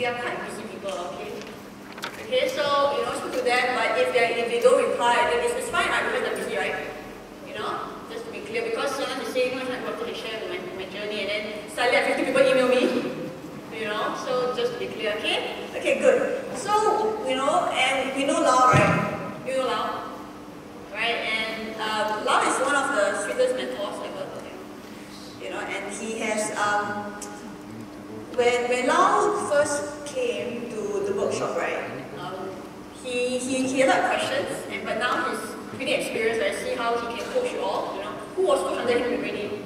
we are quite busy people, okay? Okay, so, you know, speak to them, but if they don't reply, then it's fine, right? Because they're busy, right? You know, just to be clear, because sometimes they say, you know, it's not important to share my journey, and then suddenly 50 people email me, you know, so just to be clear, okay? Okay, good. So, you know, and we know Lau, right? You know Lau? Right? And Lau is one of the sweetest mentors ever, you know, and he has, when Lau first came to the workshop, right, he had a lot of questions, but now he's pretty experienced. I see how he can coach you all, you know, who was coached under him already.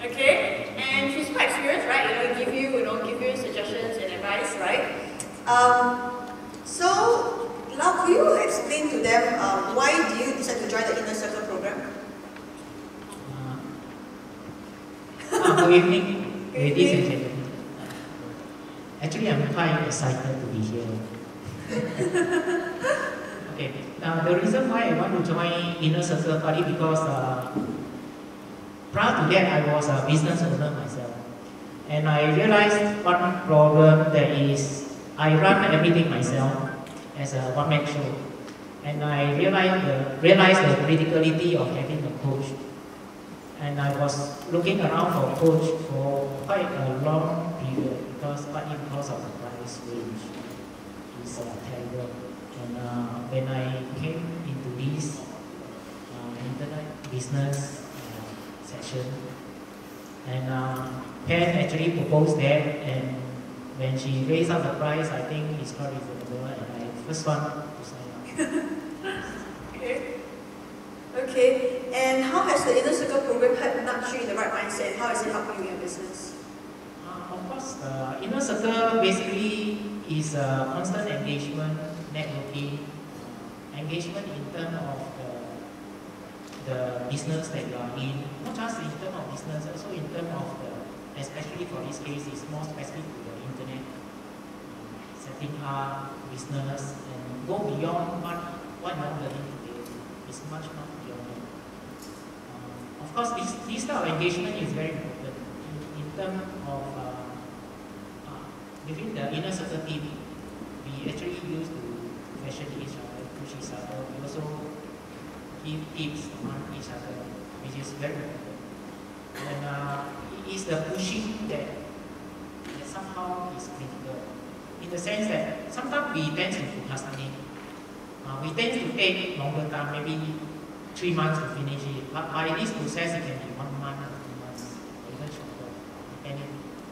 Okay? And he's quite experienced, right? Give you suggestions and advice, right? So, Lau, could you explain to them why do you decide to join the Inner Circle program? Good evening, ladies and gentlemen. Actually, I'm quite excited to be here. Okay, the reason why I want to join Inner Circle Party because prior to that, I was a business owner myself. And I realized one problem that is, I run everything myself as a one-man show. And I realized the criticality of having a coach. And I was looking around for a coach for quite a long period partly because of the price range. It's terrible. And when I came into this internet business session, and Pam actually proposed that, and when she raised up the price, I think it's quite reasonable, and I first one to sign up. Okay. Okay. And how has the Inner Circle program helped you in the right mindset? How has it helped you in your business? Of course, Inner Circle basically is a constant engagement, networking, engagement in terms of the business that you are in, not just in terms of business, also in terms of especially for this case, it's more specific to the internet, setting up business, and go beyond what you're learning today. It's much beyond it. Of course, this type of engagement is very important in terms of within the Inner Circle team. We actually used to question each other, push each other. We also give tips on each other, which is very important. And it is the pushing that somehow is critical, in the sense that sometimes we tend to procrastinate. We tend to take longer time, maybe 3 months to finish it. But by this process, it can be 1 month or 2 months, or even shorter.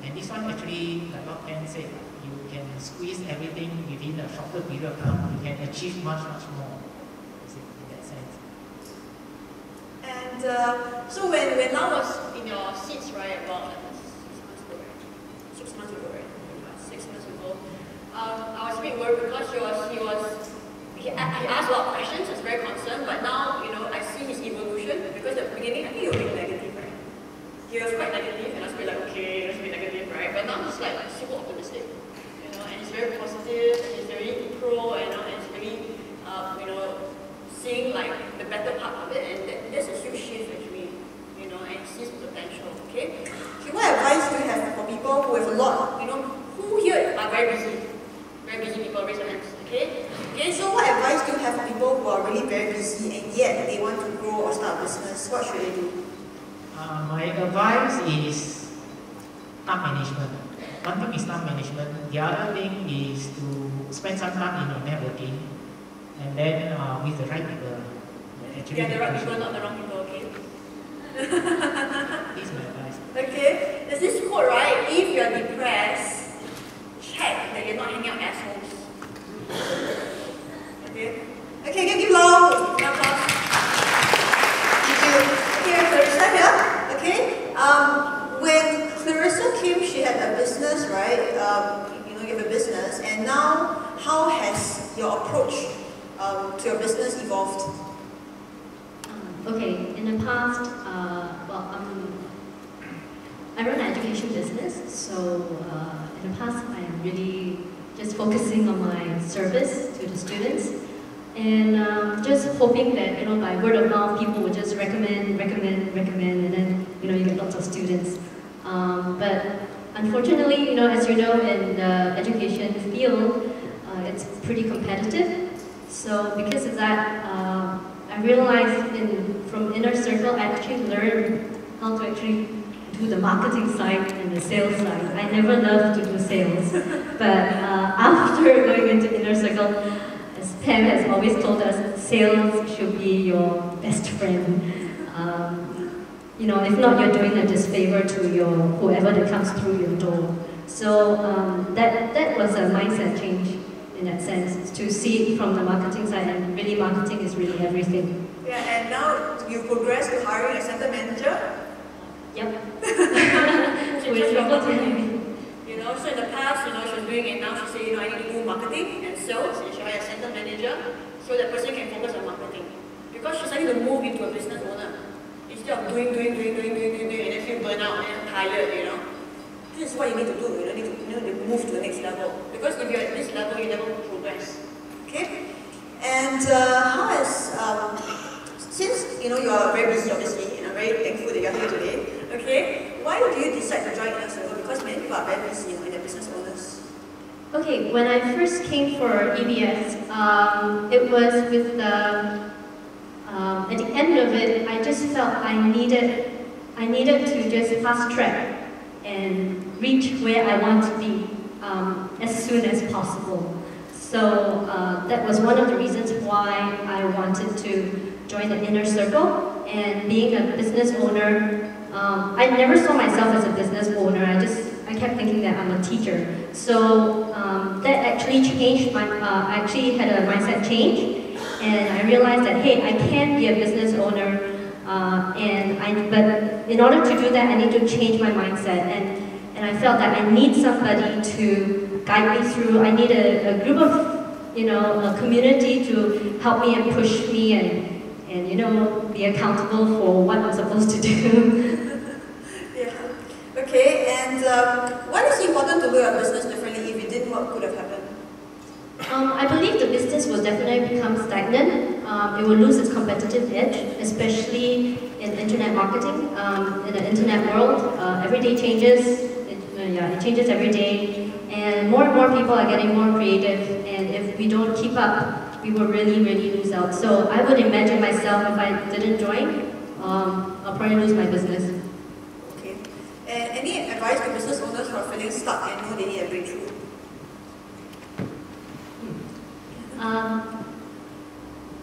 And this one actually, like what Pam said, you can squeeze everything within a shorter period of time. You can achieve much more. In that sense. And so when Lau was in your seats, right, about 6 months ago, right? 6 months ago, I was a bit worried because he asked a lot of questions. I was very concerned, but now, you know, I see his evolution, because at the beginning, I think he was being negative, right? He was quite negative, and I was like, okay, let's be negative, right? But now he's like super optimistic, you know, and he's very positive, and he's very pro, and he's very, you know, seeing like the better part of it, and that's a huge shift actually, you know, and he sees potential, okay? Okay, what advice do you have for people who have a lot, you know, who here are very busy people, raise your hands, okay? Okay, so what advice do you have for people who are really very busy and yet they want to grow or start a business? What should they do? My advice is time management. One thing is time management. The other thing is to spend some time in your networking, and then with the right people. Yeah, the right people, not the wrong people, okay? This is my advice. Okay, there's this quote, right? If you're depressed, check that you're not hanging out assholes. Okay? Okay, give Lau an applause. Thank you. Okay, Clarissa here. Okay? When Clarissa came, she had a business, right? You know, you have a business, and now how has your approach to your business evolved? Okay, in the past, I run an education business, so in the past I am really just focusing on my service to the students, and just hoping that, you know, by word of mouth people would just recommend, and then, you know, you get lots of students. But unfortunately, as you know, in the education field, it's pretty competitive. So because of that, I realized from inner circle, I actually learned how to actually do the marketing side and the sales side. I never loved to do sales, but after going into inner circle, as Pam has always told us, sales should be your best friend. If not, you're doing a disfavor to whoever that comes through your door. So that was a mindset change in that sense, to see it from the marketing side, and really marketing is really everything. Yeah, and now you progress to hiring a center manager? Yep. So in the past, she was doing it, now she said, I need to do marketing and sales, and she hired a center manager, so that person can focus on marketing. Because she's starting to move into a business owner. Instead of doing, and then feel burnt out and tired, This is what you need to do, you need to move to the next level. Because if you're at this level, you never progress. Okay? And how has, since you are very busy obviously, and I'm very thankful that you're here today, okay, why do you decide to join Inner Circle? Because many people are very busy, in the business owners. Okay, when I first came for EBS, it was with the, at the end of it, I just felt I needed to just fast track and reach where I want to be as soon as possible. So that was one of the reasons why I wanted to join the Inner Circle. And being a business owner, I never saw myself as a business owner. I kept thinking that I'm a teacher. So that actually changed I actually had a mindset change, and I realized that hey, I can be a business owner. But in order to do that, I need to change my mindset, and I felt that I need somebody to guide me through. I need a group of, a community to help me and push me and be accountable for what I'm supposed to do. Yeah. Okay, and what is important to do your business differently? If you didn't, what could have happened? I believe the business will definitely become stagnant. It will lose its competitive edge, especially in internet marketing. In the internet world, every day changes. It changes every day, and more people are getting more creative. And if we don't keep up, we will really lose out. So I would imagine myself, if I didn't join, I'll probably lose my business. Okay. And any advice to business owners who are feeling stuck and know they need a breakthrough?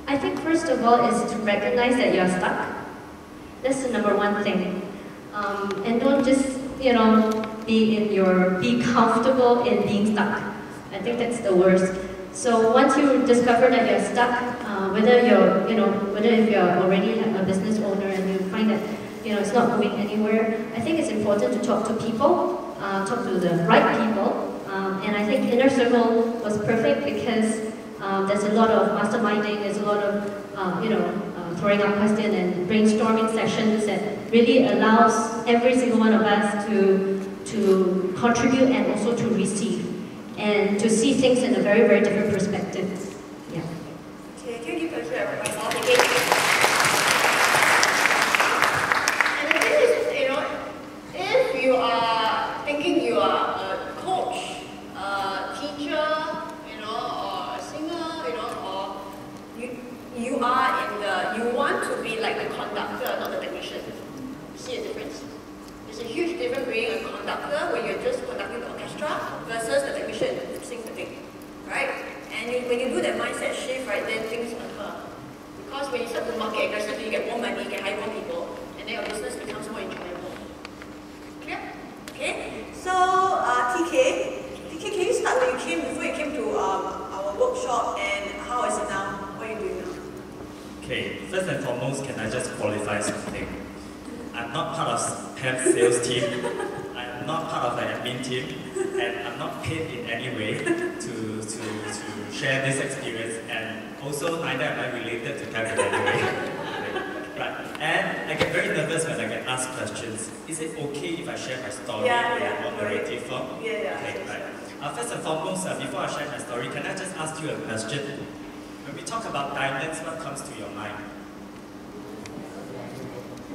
I think first of all is to recognize that you're stuck. That's the number one thing. And don't just, be comfortable in being stuck. I think that's the worst. So once you discover that you're stuck, whether if you're already a business owner and you find that, it's not moving anywhere, I think it's important to talk to people, talk to the right people. And I think Inner Circle was perfect because there's a lot of masterminding, there's a lot of, throwing out questions and brainstorming sessions that really allows every single one of us to contribute and also to receive and to see things in a very different perspective. Yeah. Okay, can you give a share of my again? And the thing is, if you are thinking you are a coach, a teacher, or a singer, or you want to be like the conductor, not the technician. See a difference? There's a huge difference being a conductor, where you're just conducting the orchestra, versus the technician who sings the thing, right? And when you do that mindset shift, right, then things occur. Because when you start to market aggressively, you get more money, you can hire more people, and then your business becomes more enjoyable. Clear? Okay? So, TK, can you start before you came to our workshop, and how is it now? What are you doing now? Okay, first and foremost, can I just qualify something? I'm not part of Pam's sales team, I'm not part of the admin team, and I'm not paid in any way to share this experience, and also neither am I related to Pam in any way. Right. And I get very nervous when I get asked questions. Is it okay if I share my story in a moderative form? Yeah. Okay, right. First and foremost, before I share my story, can I just ask you a question? When we talk about diamonds, what comes to your mind?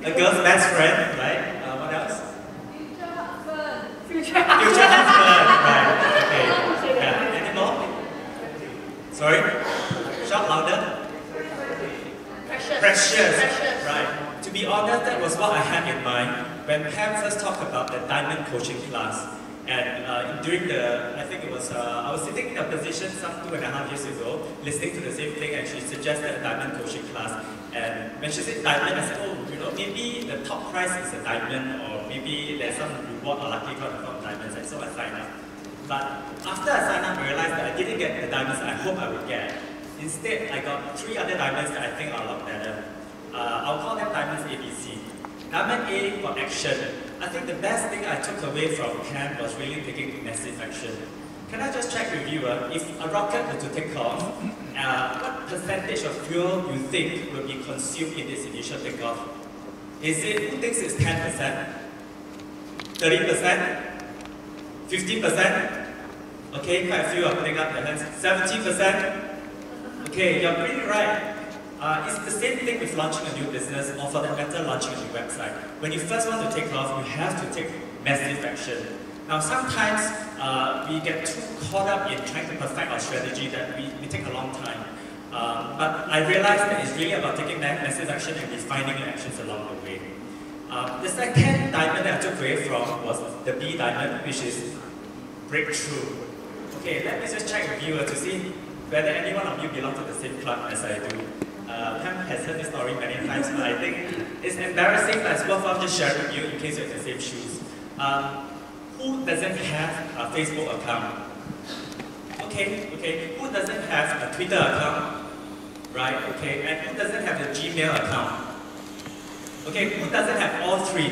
A girl's best friend, right? What else? Future Future Future husband, right? Okay. Yeah. Any more? Sorry. Shout louder. Precious. Right. To be honest, that was what I had in mind when Pam first talked about the diamond coaching class. And during the, I think it was, I was sitting in a position some 2.5 years ago, listening to the same thing, and she suggested a diamond coaching class. And when she said diamond, I said, oh, you know, maybe the top prize is a diamond, or maybe there's some reward or lucky draw for diamonds, and so I signed up. But after I signed up, I realized that I didn't get the diamonds I hope I would get. Instead, I got 3 other diamonds that I think are a lot better. I'll call them diamonds ABC. Diamond A for action. I think the best thing I took away from Pam was really taking massive action. Can I just check with you, if a rocket were to take off, what percentage of fuel you think will be consumed in this initial takeoff? Is it, who thinks it's 10%? 30%? 50%? Okay, quite a few are putting up their hands. 70%? Okay, you're pretty right. It's the same thing with launching a new business, or for that matter, launching a new website. When you first want to take off, you have to take massive action. Now, sometimes we get too caught up in trying to perfect our strategy that we take a long time. But I realized that it's really about taking that massive action and refining your actions along the way. The second diamond that I took away from was the B diamond, which is breakthrough. Okay, let me just check with you to see whether any one of you belong to the same club as I do. Pam has heard this story many times, but I think it's embarrassing, but it's worthwhile just sharing with you in case you're in the same shoes. Who doesn't have a Facebook account? Okay. Who doesn't have a Twitter account? Right, okay. And who doesn't have a Gmail account? Okay, who doesn't have all 3?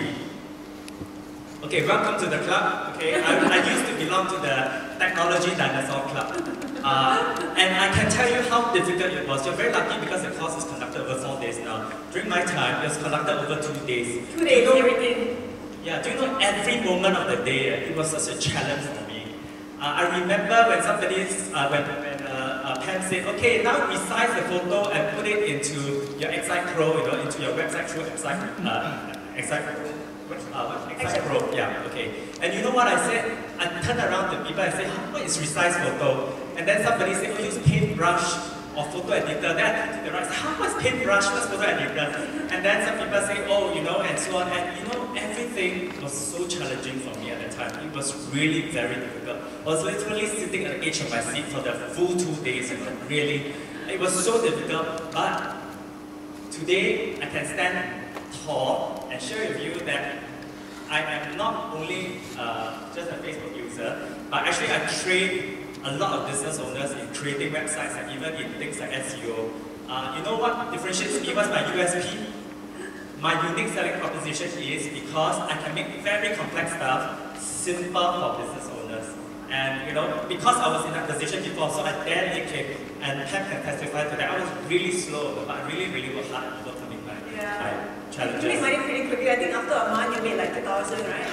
Okay, welcome to the club. Okay, I used to belong to the Technology Dinosaur Club. And I can tell you how difficult it was. You're very lucky because the course is conducted over 4 days now. During my time, it was conducted over 2 days. 2 days, everything. Yeah, do you know every moment of the day, it was such a challenge for me. I remember when Pam said, okay, now resize the photo and put it into your Excite Pro, you know, into your website through Excite Pro, yeah, okay. And you know what I said? I turned around to people and said, what is resize photo? And then somebody said, oh, use paintbrush or photo editor. Then I turned to the right, said, how much paintbrush, what's photo editor? And then some people say, oh, you know, and so on. And you know, everything was so challenging for me at the time. It was really very difficult. I was literally sitting at the edge of my seat for the full 2 days, you know, really. It was so difficult, but today I can stand tall and share with you that I am not only just a Facebook user, but actually I train a lot of business owners in creating websites and even in things like SEO. You know what differentiates me? What's my USP? My unique selling proposition is because I can make very complex stuff simple for business owners. And you know, because I was in that position before, so I dare make it, and Pam can testify to that. I was really slow, but I really worked hard to overcoming my challenges. You made money pretty quickly. I think after a month you made like 2,000, right?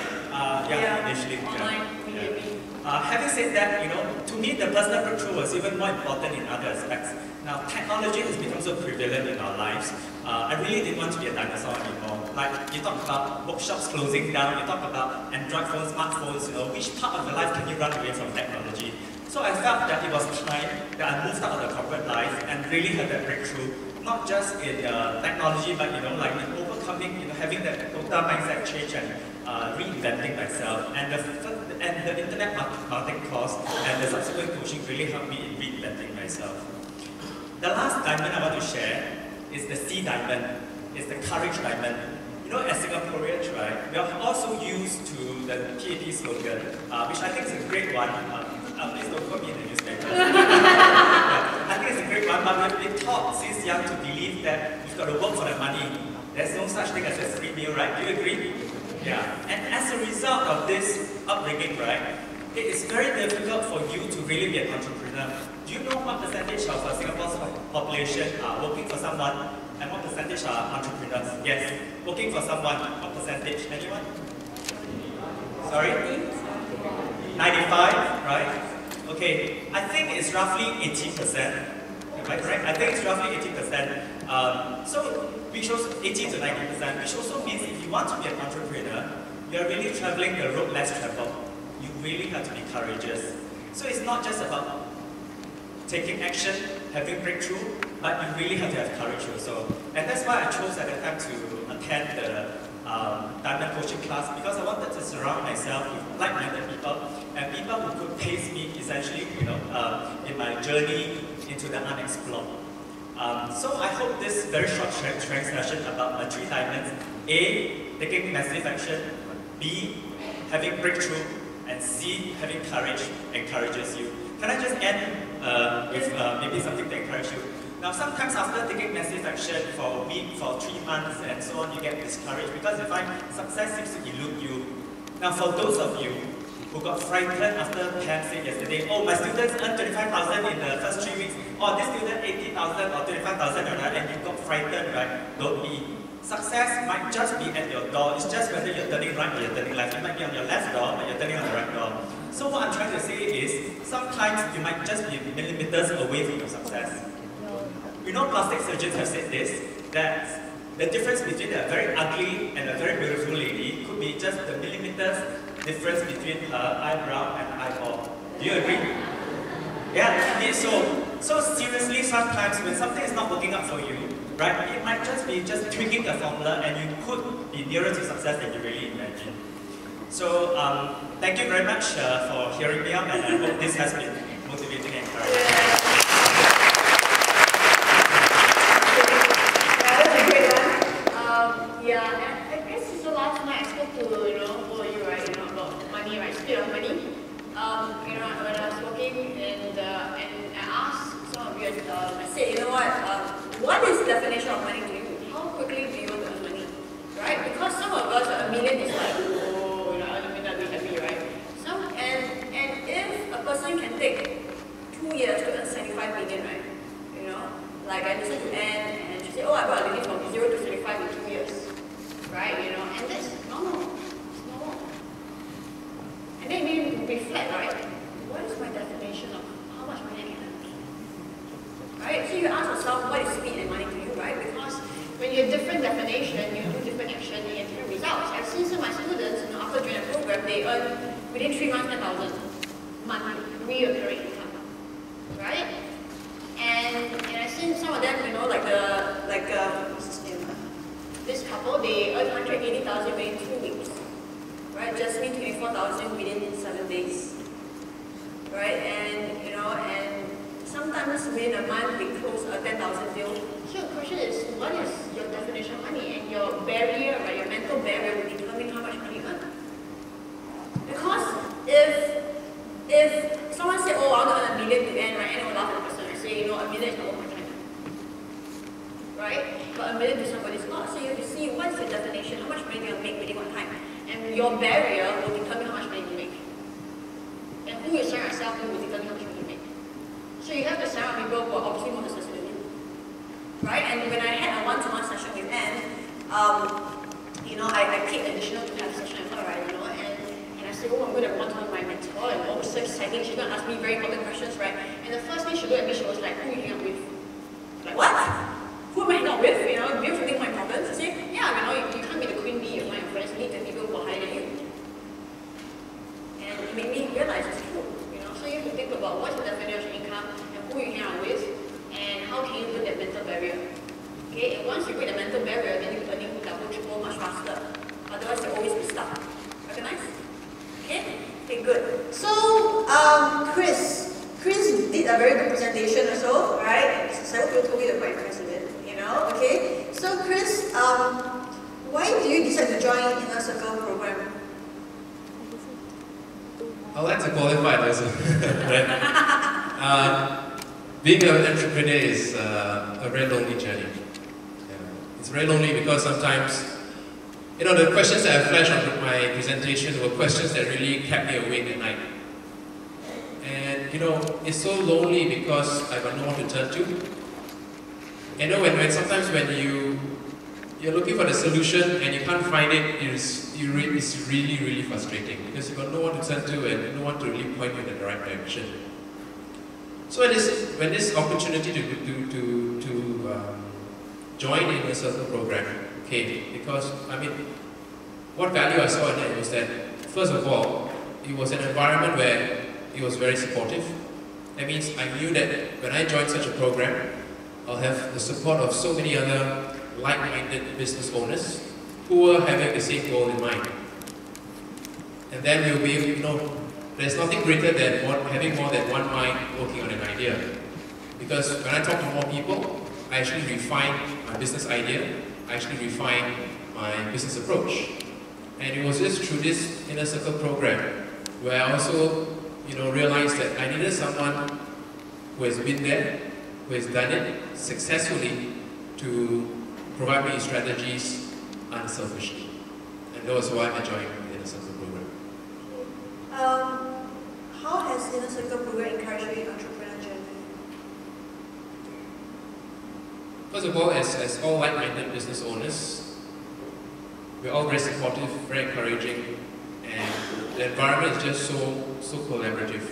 Initially. Online, immediately. Having said that, you know, to me the personal breakthrough was even more important in other aspects. Now, technology has become so prevalent in our lives. I really didn't want to be a dinosaur anymore. Like, you talk about bookshops closing down, you talk about Android phones, smartphones, you know, which part of your life can you run away from technology? So I felt that it was time that I moved out of the corporate life and really had that breakthrough, not just in technology, but you know, like in overcoming, you know, having that total mindset change and reinventing myself. And the internet marketing course and the subsequent coaching really helped me in reinventing myself. The last diamond I want to share is the C diamond. It's the courage diamond. You know, as Singaporeans, right, we are also used to the PAP slogan, which I think is a great one. Please don't quote me in the newspaper. I think it's a great one, but we've been taught since young to believe that we've got to work for the money. There's no such thing as a free meal, right? Do you agree? Yeah. And as a result of this upbringing, right, it is very difficult for you to really be an entrepreneur. Do you know what percentage of Singapore's population are working for someone and what percentage are entrepreneurs? Yes, working for someone. What percentage? Anyone? Sorry? 95, right? Okay, I think it's roughly 80%. Right? I think it's roughly 80%. So, which also 80 to 90%, which also means if you want to be an entrepreneur, you're really traveling the road less traveled. really have to be courageous. So it's not just about taking action, having breakthrough, but you really have to have courage also. And that's why I chose at that time to attend the diamond coaching class, because I wanted to surround myself with like-minded people and people who could pace me essentially, in my journey into the unexplored. So I hope this very short training session about my 3 diamonds: A, taking massive action; B, having breakthrough; and C, having courage, encourages you. Can I just end with maybe something to encourage you? Now, sometimes after taking massive action for a week, for 3 months, and so on, you get discouraged because you find success seems to elude you. Now, for those of you who got frightened after Pam said yesterday, oh, my students earned 25,000 in the first 3 weeks, or this student 80,000 or 25,000, and you got frightened, right? Don't be. Success might just be at your door. It's just whether you're turning right or you're turning left. It might be on your left door, but you're turning on the right door. So what I'm trying to say is, sometimes you might just be millimeters away from your success. You know, plastic surgeons have said this, that the difference between a very ugly and a very beautiful lady could be just the millimeters difference between her eyebrow and eyeball. Do you agree? Yeah, so seriously, sometimes when something is not working out for you, right, it might just be just tweaking the formula and you could be nearer to success than you really imagine. So thank you very much for hearing me out, and I hope this has been motivating and encouraging. Yeah, and I guess so last night I spoke to, for you, right, about money, right, speed of money. When I was working and I asked some of you, I said, what is the definition of money to you? How quickly do you want to earn money, right? Because some of us, a million is like, oh, I mean, I'll be happy, right? And if a person can take 2 years to earn 75 million, right, like I listened to Anne and she said, oh, I got a living from 0 to 75 in 2 years. Right, and that's normal. It's normal. And then we reflect, right? What is my definition of how much money I can earn? Right? So you ask yourself, what is speed and money to you, right? Because when you have different definition, you do different action, you get different results. I've seen some of my students, after doing a program, they earn within 3 months 10,000 monthly, reoccurring income. Right? And I've seen some of them, this couple, they earned 180,000 within 2 weeks, right? Jasmine 24,000 within 7 days, right? And sometimes within a month we close a 10,000 deal. So the question is, what is your definition of money? And your barrier, right? Your mental barrier will determine how much money you earn. Because if someone said, oh, I want to earn $1 million to end, right? And I will laugh at the person and say, $1 million is not worth my time, right? But $1 million to somebody is not. So you have to see what's the definition, how much money do you make within what time. And your barrier will determine how much money you make. And who you surround yourself with will determine how much money you make. So you have to surround people who are obviously more successful than you. Right? And when I had a one-to-one session with Anne, I paid additional to have a session with her, right? And I said, oh, I'm going to have one-to-one with my mentor, and it was so exciting. She's going to ask me very important questions, right? And the first thing she looked at me, she was like, who are you hanging out with? Like, what? Who am I hanging out with? Do you think my problems? I say, yeah, you can't be the queen bee of my friends. You need the people who are higher than you. And it made me realize it's true. So you have to think about what's the definition of income and who you hang out with, and how can you break that mental barrier. Okay, and once you break the mental barrier, then you're earning double, triple much faster. Otherwise, you'll always be stuck. Recognize? Okay, good. So, Chris did a very good presentation also, right? So I hope you told me you're quite impressed with it. Okay. So, Chris, why do you decide to join Inner Circle program? I'd like to qualify this. Being an entrepreneur is a very lonely journey. It's very lonely because sometimes, the questions that I flashed on my presentation were questions that really kept me awake at night. And it's so lonely because I got no one to turn to. When sometimes when you're looking for the solution and you can't find it, it's really, really frustrating because you've got no one to turn to and no one to really point you in the right direction. So when this opportunity to join in the Circle program came, because what value I saw in it was that, first of all, it was an environment where it was very supportive. That means I knew that when I joined such a program, I'll have the support of so many other like-minded business owners who were having the same goal in mind. And then we'll be, there's nothing greater than having more than one mind working on an idea. Because when I talk to more people, I actually refine my business idea, I actually refine my business approach. And it was just through this Inner Circle program where I also, realized that I needed someone who has been there, who has done it successfully to provide me strategies unselfishly. And that was why I joined the Inner Circle program. How has Inner Circle program encouraged you in entrepreneurial journey? First of all, as all like-minded business owners, we're all very supportive, very encouraging, and the environment is just so collaborative.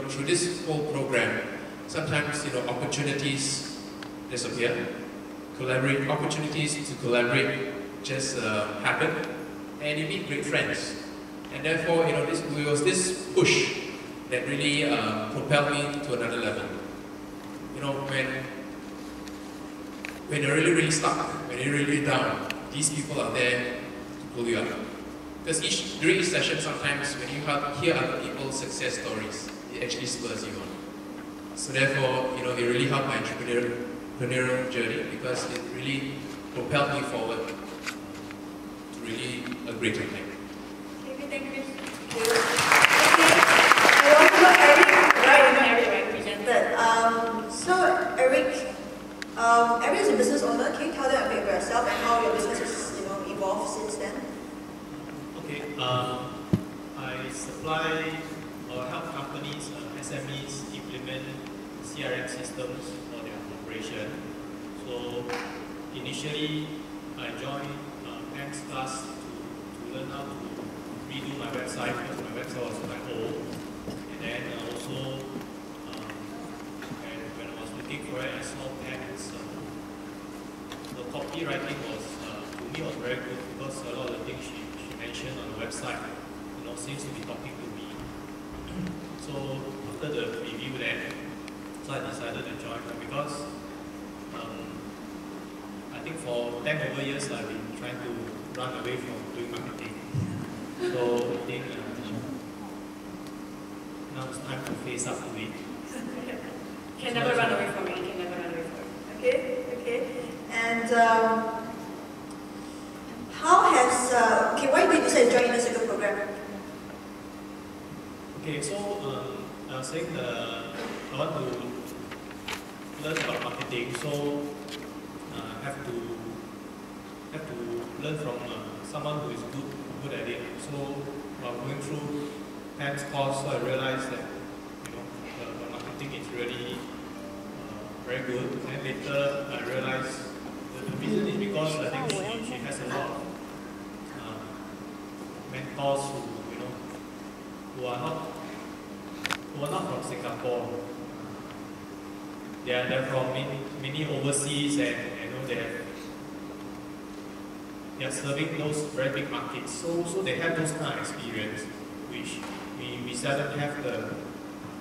Through this whole program, sometimes opportunities disappear, opportunities to collaborate just happen, and you meet great friends. And therefore, it was this push that really propelled me to another level. When you're really stuck, when you're really down, these people are there to pull you up. Because during each session, sometimes when you hear other people's success stories, it actually spurs you on. So therefore, they really helped my entrepreneurial journey because it really propelled me forward to really a greater thing. Thank you. Okay. I also got Eric presented. So Eric is a business owner. Can you tell them a bit about yourself and how your business has evolved since then? Okay. I supply or help companies, SMEs, implement CRM systems for their operation. So initially, I joined Pam's class to learn how to redo my website because my website was quite old. And then also, when I was looking for it, I saw Pam's the copywriting was to me was very good because a lot of the things she mentioned on the website, seems to be talking to me. So after the review then, so I decided to join her because I think for 10 over years I've been trying to run away from doing marketing. So I think now it's time to face up to it. Can never run away from it. Can never run away from it. Okay. And how has why did you decide to join Inner Circle program? Okay, so I was saying I want to learn about marketing, so I have to learn from someone who is good at it. So while going through Pam's course, so I realized that the marketing is really very good. And later I realized the reason is because I think she has a lot of mentors who are not from Singapore. They're from many overseas, and they are serving those very big markets. So they have those kind of experience, which we seldom have the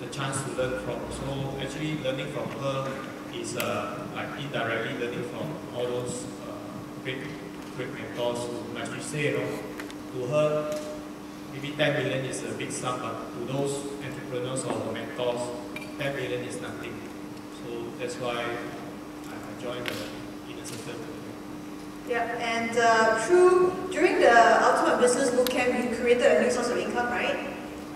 chance to learn from. So actually, learning from her is like indirectly learning from all those great mentors who actually say, to her, maybe 10 million is a big sum, but to those entrepreneurs or the mentors, 10 million is nothing. So that's why I joined the Inner Circle. Yeah, and during the Ultimate Business Bootcamp, you created a new source of income, right?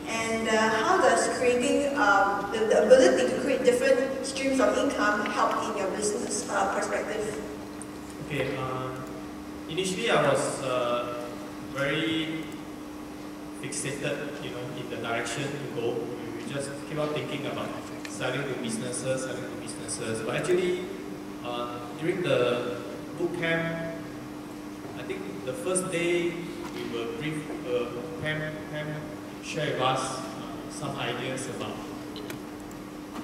And how does creating the ability to create different streams of income help in your business perspective? Okay, initially I was very fixated, in the direction to go. We just keep on thinking about selling to businesses. But actually, during the boot camp, I think the first day we were briefed, Pam shared with us some ideas about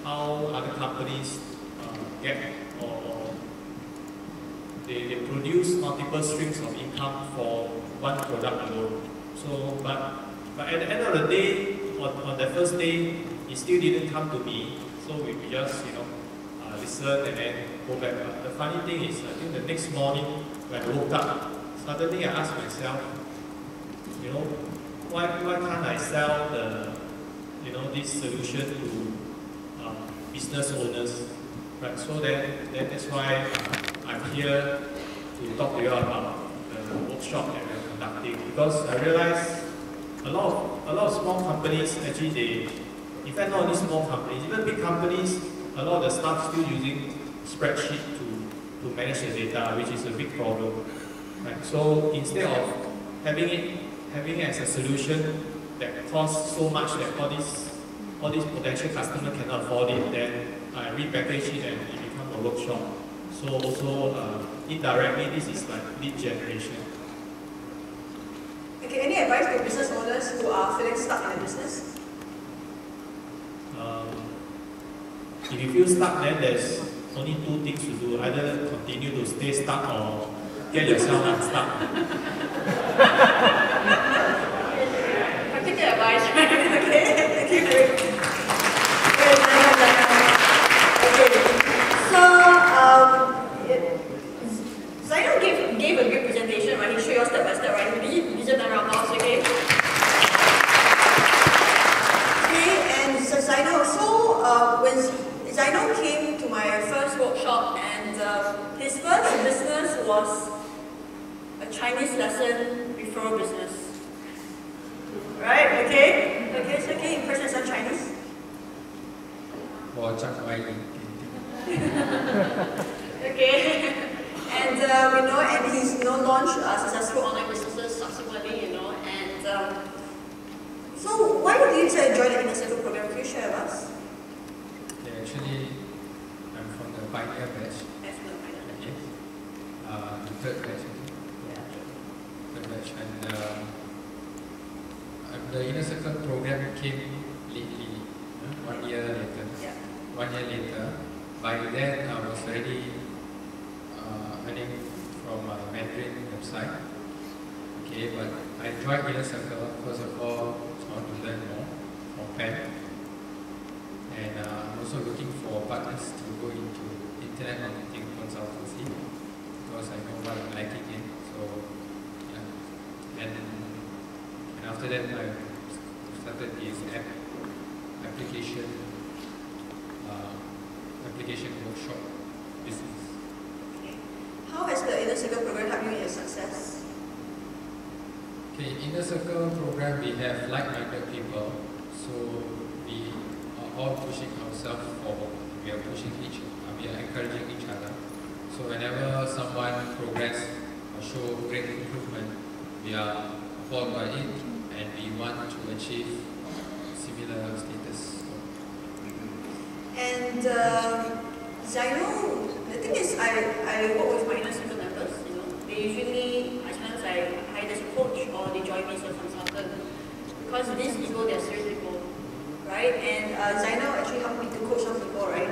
how other companies get or they produce multiple streams of income for one product alone. So, but at the end of the day, on the first day, he still didn't come to me. So we just, listen and then go back. But the funny thing is, I think the next morning when I woke up, suddenly I asked myself, why can't I sell this solution to business owners, right? So that's why I'm here to talk to you about the workshop that we're conducting, because I realize a lot of small companies actually in fact not only small companies, even big companies, a lot of the staff still using spreadsheet to manage the data, which is a big problem, right? So instead of having it as a solution that costs so much that all these potential customers cannot afford it, then I repackage it and it becomes a workshop. So also indirectly, this is like lead generation. Okay, any advice to business owners who are feeling stuck in a business? If you feel stuck, then there's only two things to do: either continue to stay stuck or get yourself unstuck. Practical advice, right? Okay, great. Zaino gave a good presentation, right? He showed you step by step, right? He did around house, okay? Okay, and Zaino, so when Zaino came to my first workshop, and his first business was a Chinese lesson referral business. Right? Okay? Okay, so can you impress us on Chinese? Okay. And and he's launched successful online businesses subsequently, and so why did you decide to join the Inner Circle program? Can you share with us? Yeah, actually, I'm from the pioneer batch. Excellent, Okay. The third batch. Third batch, and the Inner Circle program came lately, 1 year later. Yeah. 1 year later. By then, I was already earning from my Mandarin website. Okay, but I enjoyed Inner Circle. First of all, I want to learn more from Pam. And I'm also looking for partners to go into internet marketing consultancy, because I know what I'm lacking in. So, yeah. And after that, I started this application workshop business. Okay. How has the Inner Circle program helped you in your success? Okay, Inner Circle program, we have like-minded people, so we are all pushing ourselves forward. We are encouraging each other. So whenever someone progress or show great improvement, we are appalled by it, and we want to achieve similar status. And Zaino, the thing is, I work with my Inner Circle members. They usually, sometimes I hire as a coach, or they join me as a consultant, because these people, they're serious people, right? And Zaino actually helped me to coach some people, right?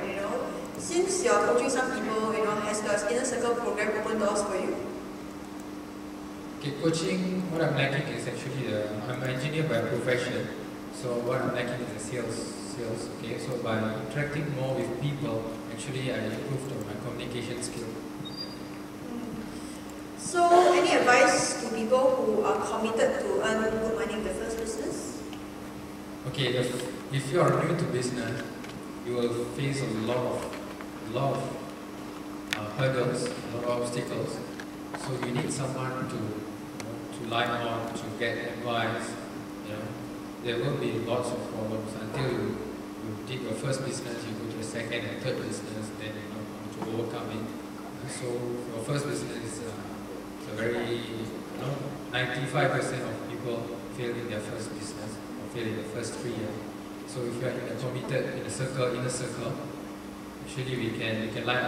Since you're coaching some people, has the Inner Circle program opened doors for you? Okay, coaching, what I'm lacking is actually I'm an engineer by profession, so what I'm lacking is the sales. Okay, so by interacting more with people, actually I improved on my communication skill. So, any advice to people who are committed to earn good money in the first business? Okay, if you are new to business, you will face a lot of hurdles, a lot of obstacles. So you need someone to rely on, to get advice. There will be lots of problems until you did your first business, you go to the second and third business, then to overcome it. So your first business is a very 95% of people fail in their first business or fail in the first 3 years. So if you are committed in a inner circle, actually we can rely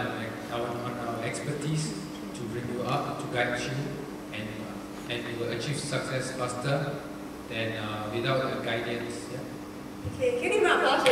on our expertise to bring you up, to guide you, and you will achieve success faster than without guidance. Yeah. Okay, can you give me an applause?